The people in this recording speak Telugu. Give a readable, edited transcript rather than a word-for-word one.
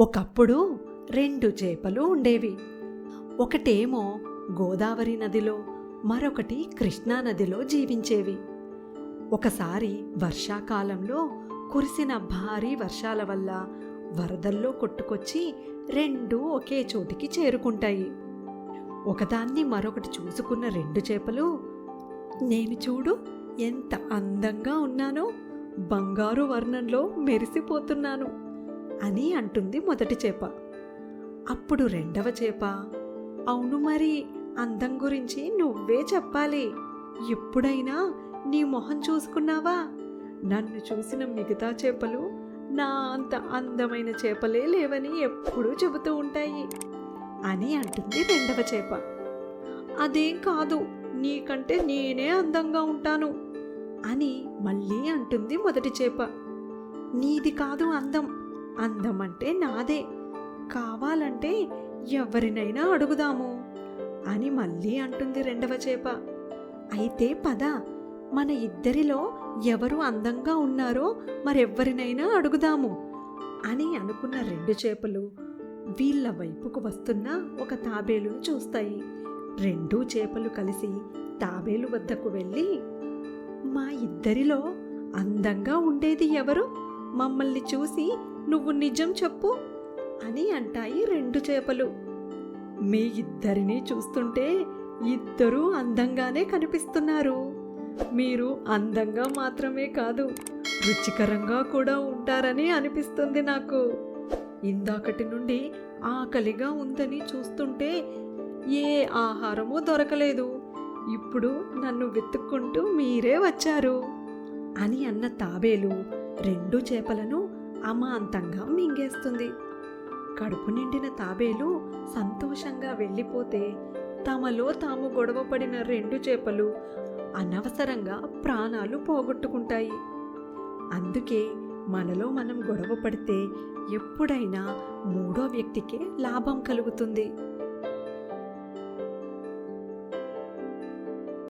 ఒకప్పుడు 2 చేపలు ఉండేవి. ఒకటేమో గోదావరి నదిలో, మరొకటి కృష్ణా నదిలో జీవించేవి. ఒకసారి వర్షాకాలంలో కురిసిన భారీ వర్షాల వల్ల వరదల్లో కొట్టుకొచ్చి 2 ఒకే చోటికి చేరుకుంటాయి. ఒకదాన్ని మరొకటి చూసుకున్న 2 చేపలు, నేను చూడు ఎంత అందంగా ఉన్నానో, బంగారు వర్ణంలో మెరిసిపోతున్నాను అని అంటుంది మొదటి చేప. అప్పుడు రెండవ చేప, అవును మరి, అందం గురించి నువ్వే చెప్పాలి. ఎప్పుడైనా నీ మొహం చూసుకున్నావా? నన్ను చూసిన మిగతా చేపలు నా అంత అందమైన చేపలే లేవని ఎప్పుడూ చెబుతూ ఉంటాయి అని అంటుంది రెండవ చేప. అదేం కాదు, నీకంటే నేనే అందంగా ఉంటాను అని మళ్ళీ అంటుంది మొదటి చేప. నీది కాదు అందం, అందం అంటే నాదే, కావాలంటే ఎవరినైనా అడుగుదాము అని మళ్ళీ అంటుంది రెండవ చేప. అయితే పద, మన ఇద్దరిలో ఎవరు అందంగా ఉన్నారో మరెవ్వరినైనా అడుగుదాము అని అనుకున్న 2 చేపలు వీళ్ళ వైపుకు వస్తున్న ఒక తాబేలును చూస్తాయి. 2 చేపలు కలిసి తాబేలు వద్దకు వెళ్ళి, మా ఇద్దరిలో అందంగా ఉండేది ఎవరు? మమ్మల్ని చూసి నువ్వు నిజం చెప్పు అని అంటాయి 2 చేపలు. మీ ఇద్దరినీ చూస్తుంటే ఇద్దరూ అందంగానే కనిపిస్తున్నారు. మీరు అందంగా మాత్రమే కాదు, రుచికరంగా కూడా ఉంటారని అనిపిస్తుంది నాకు. ఇందాకటి నుండి ఆకలిగా ఉందని చూస్తుంటే ఏ ఆహారమూ దొరకలేదు. ఇప్పుడు నన్ను వెతుక్కుంటూ మీరే వచ్చారు అని అన్న తాబేలు 2 చేపలను అమాంతంగా మింగేస్తుంది. కడుపు నిండిన తాబేలు సంతోషంగా వెళ్ళిపోతే తమలో తాము గొడవపడిన 2 చేపలు అనవసరంగా ప్రాణాలు పోగొట్టుకుంటాయి. అందుకే మనలో మనం గొడవ పడితే ఎప్పుడైనా 3వ వ్యక్తికే లాభం కలుగుతుంది.